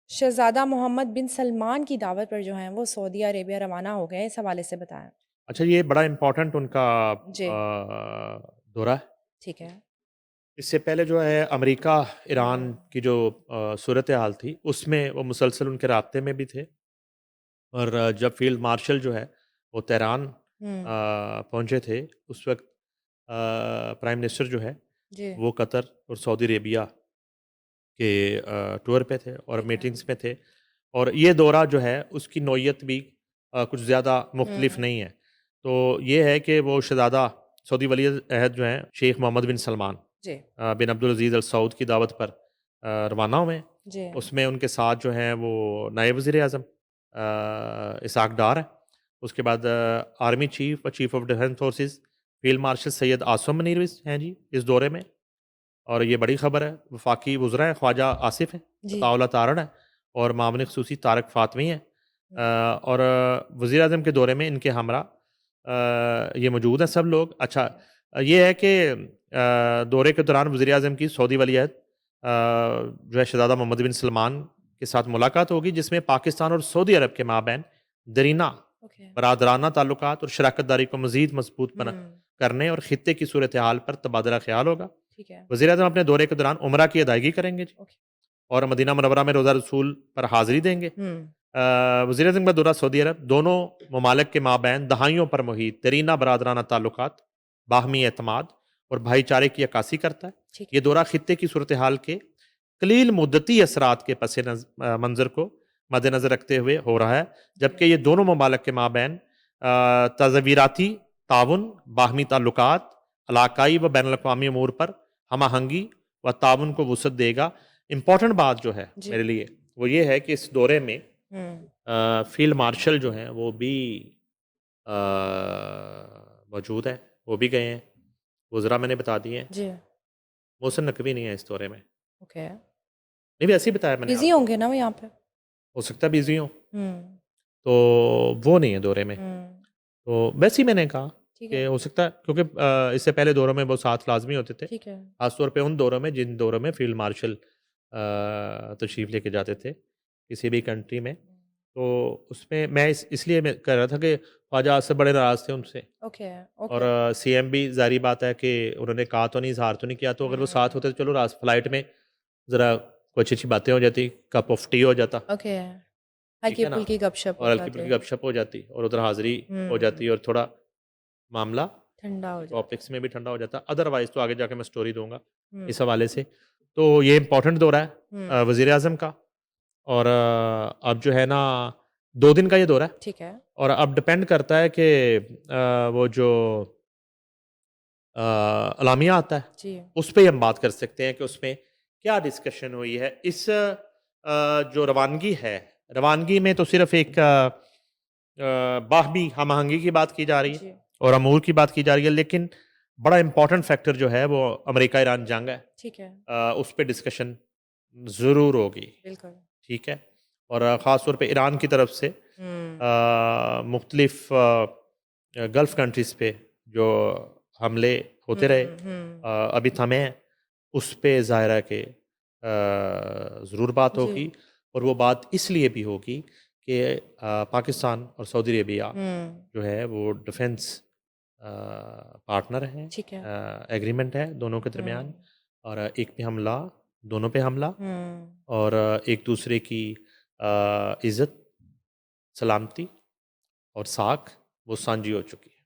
शहज़ादा मोहम्मद बिन सलमान की दावत पर जो हैं वो सऊदी अरेबिया रवाना हो गए, इस हवाले से बताएँ? अच्छा, ये बड़ा इम्पोर्टेंट उनका जी, दौरा है। ठीक है। इससे पहले जो है अमेरिका, ईरान हुँ, की जो सूरत हाल थी, उसमें वो मुसलसल उनके राब्ते में भी थे। और जब फ़ील्ड मार्शल जो है, वो तेहरान हुँ, पहुँचे थे, उस वक़्त प्राइम मिनिस्टर जो है, जी, वो कतर और सऊदी अरेबिया के टूर पे थे और ठीक है। मीटिंग्स में थे। और ये दौरा जो है, उसकी नौइयत भी कुछ ज़्यादा मुख्तलिफ हुँ, नहीं है। तो ये है कि वो शहज़ादा सऊदी वली अहद जो हैं, शेख मोहम्मद बिन सलमान जी, बिन अब्दुल अज़ीज़ अल सऊद की दावत पर रवाना हुए। जी, उसमें उनके साथ जो हैं, वो नायब वज़ीर-ए-आज़म इसहाक़ डार हैं। उसके बाद आर्मी चीफ़ और chief of defence forces field marshal Syed Asim Munir भी हैं जी, इस दौरे में। और ये बड़ी खबर है, वफ़ाकी वुज़रा हैं, ख्वाजा आसिफ़ हैं, जी। अताउल्लाह तारण हैं और मामले ख़ुसूसी तारक फ़ातमी हैं। हुँ, और वज़ीर-ए-आज़म के दौरे में इनके हमरा ये मौजूद हैं सब लोग। अच्छा, ये है कि दौरे के दौरान वज़ीर-ए-आज़म की सऊदी वली-अहद जो है शहज़ादा मोहम्मद बिन सलमान के साथ मुलाकात होगी, जिसमें पाकिस्तान और सऊदी अरब के माबैन दरीना ओके। बरादराना ताल्लुकात और शराकत दारी को मज़ीद मज़बूत हुँ, करने और ख़ित्ते की सूरत हाल पर तबादला ख़्याल होगा। ठीक है। वज़ीर-ए-आज़म अपने दौरे के दौरान उमरा की अदायगी करेंगे जी ओके। और मदीना मुनव्वरा में रोज़ा रसूल पर हाज़िरी देंगे। हुँ, वज़ीर-ए-आज़म का दौरा सऊदी अरब दोनों ममालिक के माबैन दहाइयों पर मुहीत तरीना बरादराना ताल्लुकात, बाहमी एतमाद और भाईचारे की अक्कासी करता है। ठीक ये है। दौरा ख़ित्ते की सूरत हाल के कलील मुद्दती असरात के मंज़र को मद्देनज़र रखते हुए हो रहा है, जी, जबकि ये दोनों ममालिक के माबैन तज़वीराती ताउन, बाहमी ताल्लुकात, इलाकाई व बैनुल-अक़वामी अमूर पर हम-आहंगी व ताउन को वुसअत देगा। इम्पोर्टेंट बात जो है जी। मेरे लिए, वो ये है कि इस दौरे में हुँ, फ़ील्ड मार्शल जो हैं, वो भी अ, मौजूद हैं, वो भी गए हैं। वज़रा मैंने बता दिए हैं। जी, मोहसिन नकवी नहीं है इस दौरे में। ओके। नहीं, वैसे ही बताया मैंने बिज़ी आपको। होंगे ना वो यहाँ पे? हो सकता है बिज़ी हों, हुँ, तो वो नहीं है दौरे में। हुँ, तो वैसे ही मैंने कहा ठीक कि है, हो सकता है, क्योंकि इससे पहले दौरों में वो साथ लाज़मी होते थे। ठीक है। ख़ास तौर पे उन दौरों में जिन दौरों में फ़ील्ड मार्शल तशरीफ़ लेके जाते थे, किसी भी कंट्री में। तो उसमें मैं इसलिए मैं कह रहा था कि ख्वाजा आसिफ़ बड़े नाराज़ थे उनसे। ओके, और ओके। सीएम भी ज़ाहिर बात है कि उन्होंने कहा तो नहीं, इज़हार तो नहीं किया, तो अगर वो साथ हुँ, होते तो चलो फ्लाइट में ज़रा कुछ अच्छी-अच्छी बातें हो जाती, कप ऑफ टी हो जाता, ओके। ठीक है ना? हल्की-फुल्की गपशप और हो हल्की-फुल्की जाते। गपशप हो जाती और उधर हाज़िरी हो हुँ, जाती और थोड़ा मामला ठंडा हो जाता। टॉपिक्स में भी ठंडा हो जाता। अदरवाइज़ तो आगे जाके मैं स्टोरी दूँगा हुँ, इस हवाले से। तो ये इम्पोर्टेंट दौरा है हुँ, वज़ीर-ए-आज़म का। और अब जो है ना, 2 दिन का ये दौरा है ठीक है। और अब डिपेंड करता है कि वो जो अलामिया आता है, जी, उस पे हम बात कर सकते हैं कि उसमें क्या डिस्कशन हुई है। इस जो रवानगी है, रवानगी में तो सिर्फ़ एक बाहमी हम-आहंगी की बात की जा रही है जी, और अमूर की बात की जा रही है, लेकिन बड़ा इम्पोर्टेंट फैक्टर जो है वो अमेरिका-ईरान जंग है। ठीक है। उस पे डिस्कशन ज़रूर होगी, बिल्कुल। ठीक है? और ख़ास तौर पे ईरान की तरफ से हुँ, मुख्तलिफ़ गल्फ़ कंट्रीज़ पे जो हमले होते रहे, हुँ, हुँ। अभी थमे हैं, उस पे ज़ाहिर है कि ज़रूर बात जी, होगी। और वो बात इसलिए भी होगी कि पाकिस्तान और सऊदी अरेबिया हुँ, जो है वो डिफेंस पार्टनर हैं, ठीक है। एग्रीमेंट है दोनों के हुँ, दरमियान। और एक पे हमला, दोनों पे हमला हुँ, और एक दूसरे की इज़्ज़त, सलामती और साख वो सांझी हो चुकी है।